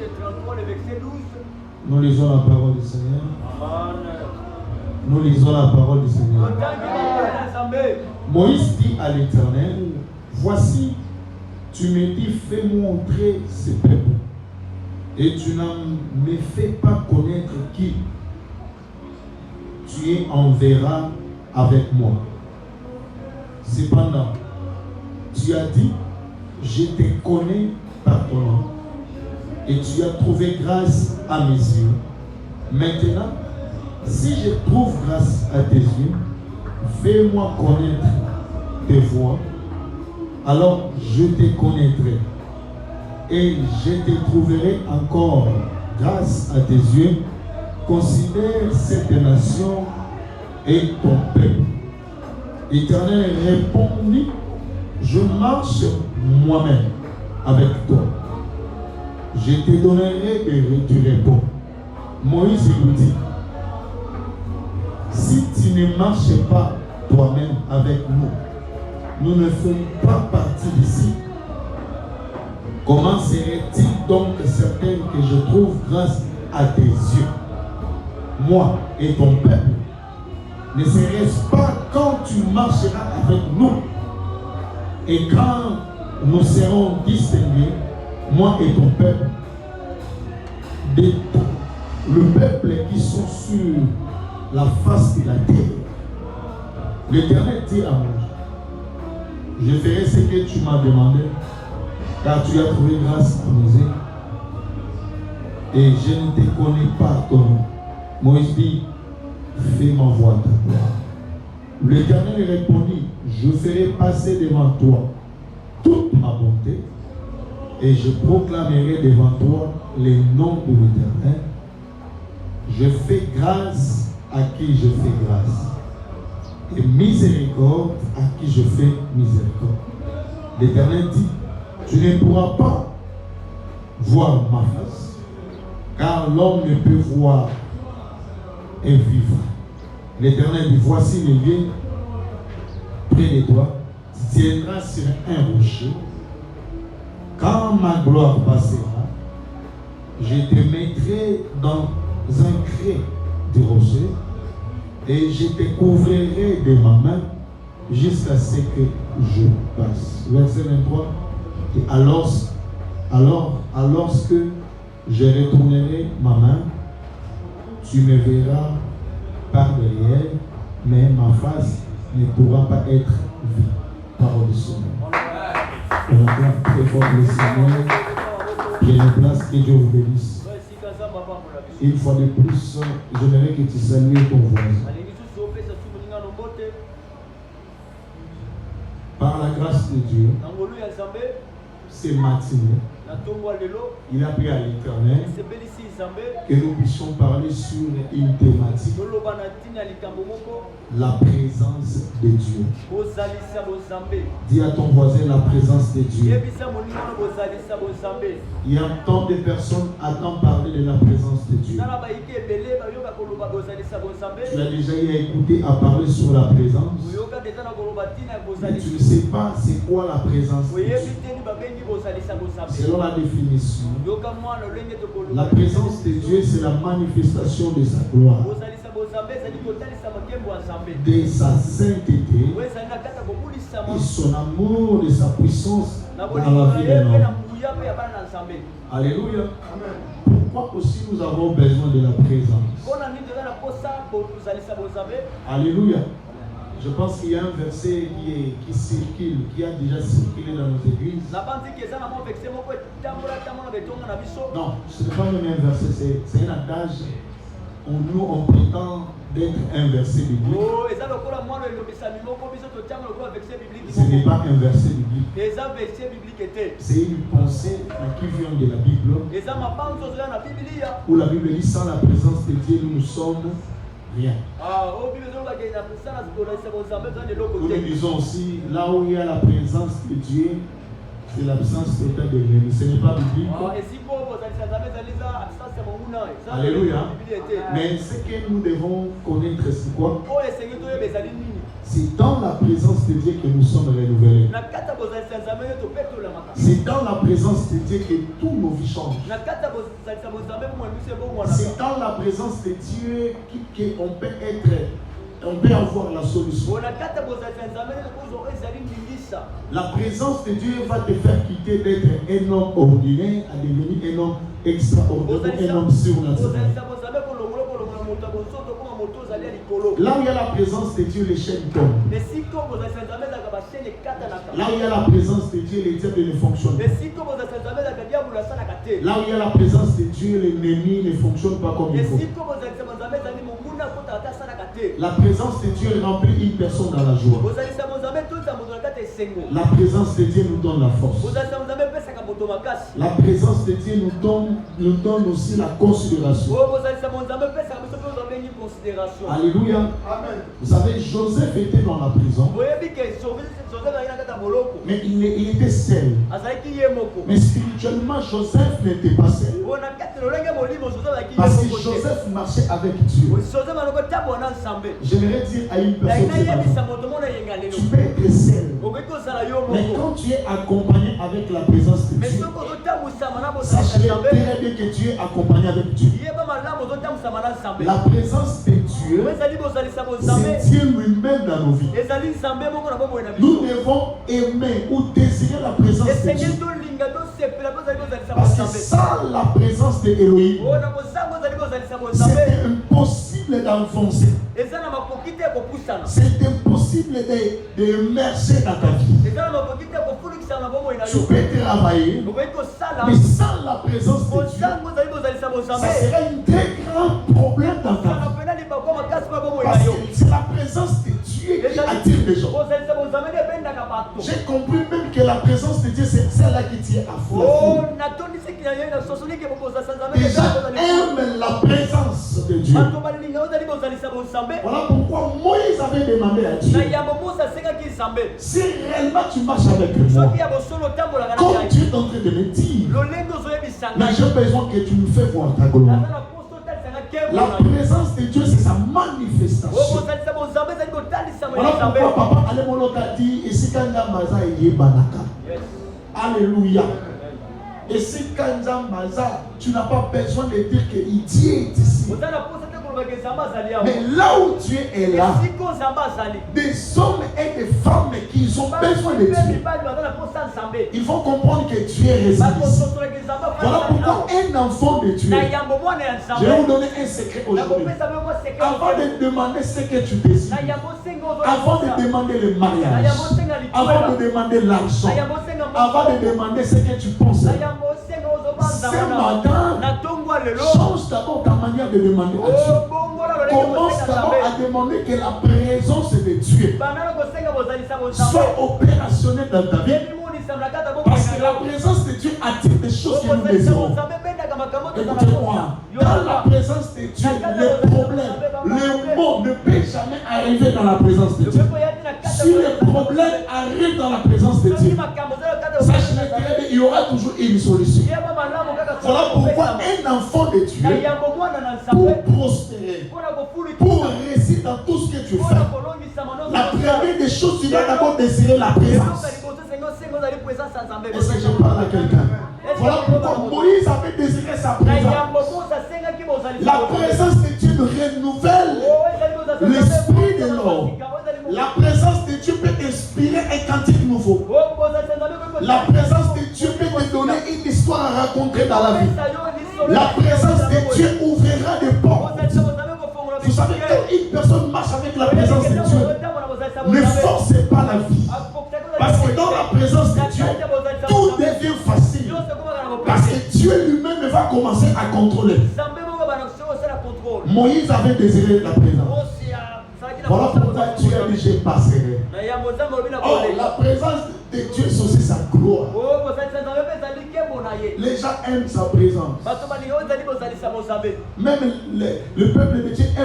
33, le verset 12. Nous lisons la parole du Seigneur. Nous lisons la parole du Seigneur. Moïse dit à l'Éternel, voici, tu me dis, fais-moi entrer ce peuple, et tu ne me fais pas connaître qui tu enverras avec moi. Cependant, tu as dit, je te connais par ton nom, et tu as trouvé grâce à mes yeux. Maintenant, si je trouve grâce à tes yeux, fais-moi connaître tes voies, alors je te connaîtrai, et je te trouverai encore grâce à tes yeux. Considère cette nation et ton peuple. L'Éternel répondit, je marche moi-même avec toi. Je te donnerai du repos. Moïse lui dit, si tu ne marches pas toi-même avec nous, nous ne faisons pas partie d'ici. Comment serait-il donc certain que je trouve grâce à tes yeux, moi et ton peuple? Ne serait-ce pas quand tu marcheras avec nous et quand nous serons distingués, moi et ton peuple, de tout le peuple qui sont sur la face de la terre? L'Éternel dit à Moïse, je ferai ce que tu m'as demandé, car tu as trouvé grâce à mes yeux, et je ne te connais pas ton nom. Moïse dit, fais ma voix ta gloire. L'Éternel répondit, je ferai passer devant toi toute ma bonté, et je proclamerai devant toi les noms de l'Éternel. Je fais grâce à qui je fais grâce, et miséricorde à qui je fais miséricorde. L'Éternel dit, tu ne pourras pas voir ma face, car l'homme ne peut voir et vivre. L'Éternel dit, voici les lieux près de toi, tu tiendras sur un rocher. Quand ma gloire passera, je te mettrai dans un creux du rocher, et je te couvrirai de ma main jusqu'à ce que je passe. Verset 23. Et alors que je retournerai ma main, tu me verras par derrière, mais ma face ne pourra pas être vue. Parole du Seigneur. On acclame très fort le Seigneur. Prenez place, que Dieu vous bénisse. Une fois de plus, j'aimerais que tu salues ton voisin. Par la grâce de Dieu, ce matin, il a pris à l'Éternel que nous puissions parler sur une thématique, la présence de Dieu. Dis à ton voisin la présence de Dieu. Il y a tant de personnes qui attendent parler de la présence de Dieu. Tu as déjà eu à écouter à parler sur la présence. Mais tu ne sais pas c'est quoi la présence de Dieu. Selon la définition, la présence de Dieu, c'est la manifestation de sa gloire, de sa sainteté et son amour, de sa puissance dans la vie d'un homme. Alléluia. Pourquoi aussi nous avons besoin de la présence? Alléluia. Je pense qu'il y a un verset qui circule, qui a déjà circulé dans nos églises. Non, ce n'est pas même un verset, c'est un adage où nous on prétend d'être un verset biblique. Ce n'est pas un verset biblique. C'est une pensée qui vient de la Bible. Où la Bible dit, sans la présence de Dieu, nous sommes rien. Nous disons aussi, là où il y a la présence de Dieu, c'est l'absence totale de l'ennemi. Ce n'est pas biblique. Alléluia. Mais ce que nous devons connaître, c'est quoi? C'est dans la présence de Dieu que nous sommes renouvelés. C'est dans la présence de Dieu que tous nos vies changent. C'est dans la présence de Dieu qu'on peut avoir la solution. La présence de Dieu va te faire quitter d'être un homme ordinaire à devenir un homme extraordinaire, un homme surnaturel. Là où il y a la présence de Dieu, les chaînes tombent. Là où il y a la présence de Dieu, les diables ne fonctionnent pas. Là où il y a la présence de Dieu, l'ennemi ne fonctionne pas comme il faut. La présence de Dieu remplit une personne dans la joie. La présence de Dieu nous donne la force. La présence de Dieu nous donne aussi la considération. Alléluia. Amen. Vous savez, Joseph était dans la prison. Mais il était seul. Mais spirituellement, Joseph n'était pas seul. Parce que Joseph marchait avec Dieu. J'aimerais dire à une personne, tu peux être seul. Mais quand tu es accompagné avec la présence de Dieu, sache très bien que tu es accompagné avec Dieu. La présence de Dieu, c'est Dieu lui-même dans nos vies. Nous devons aimer ou désirer la présence de Dieu. Parce que sans la présence de Elohim, c'est impossible d'avancer. C'est impossible d'immerger dans ta vie. Tu peux travailler, mais sans la présence de Dieu, ça sera un très grand problème dans ta vie. Parce que c'est la présence de Dieu qui attire les gens. J'ai compris même que la présence de Dieu, c'est celle-là qui tient à fond. Déjà, aime la présence de Dieu. Voilà pourquoi Moïse avait demandé à Dieu, si réellement tu marches avec moi, comme tu es en train de me dire, mais j'ai besoin que tu me fais voir ta gloire. La présence de Dieu, c'est sa manifestation. Voilà pourquoi papa Alemoloka dit, et si Kanda Maza est Banaka. Alléluia. Et si Kanda Maza, tu n'as pas besoin de dire que Dieu est ici. Mais là où Dieu est là, des hommes et des femmes qui ont besoin de Dieu, il faut comprendre que Dieu est résident ici. Voilà pourquoi un enfant de Dieu, je vais vous donner un secret aujourd'hui. Avant de demander ce que tu désires, avant de demander le mariage, avant de demander l'argent, avant de demander ce que tu penses, ce matin, change d'abord ta manière de demander à Dieu. Commence d'abord à demander que la présence de Dieu soit opérationnelle dans ta vie. Parce que la présence de Dieu attire des choses que nous désirons. Écoutez-moi, dans la présence de Dieu, les problèmes, le mot ne peut jamais arriver dans la présence de Dieu. Si les problèmes arrivent dans la présence de Dieu, sachez très bien, il y aura toujours une solution. Voilà pourquoi un enfant de Dieu, pour prospérer, pour réussir dans tout ce que tu fais, la première des choses, tu dois d'abord désirer la présence. Est-ce que je parle à quelqu'un? Voilà pourquoi Moïse avait désiré sa présence. La présence de Dieu nous renouvelle l'esprit de l'homme. La présence de Dieu peut inspirer un cantique nouveau. La présence de Dieu peut te donner une histoire à raconter dans la vie. La présence de Dieu ouvrira des portes. Vous savez, quand une personne marche avec la présence de Dieu, ne forcez pas la vie. Parce que dans la présence de Dieu, tout devient facile. Parce que Dieu lui-même va commencer à contrôler. Moïse avait désiré la présence. Voilà pourquoi Dieu a dit, je passerai. Oh, la présence de Dieu, c'est aussi sa gloire. Les gens aiment sa présence. Même le peuple de Dieu aime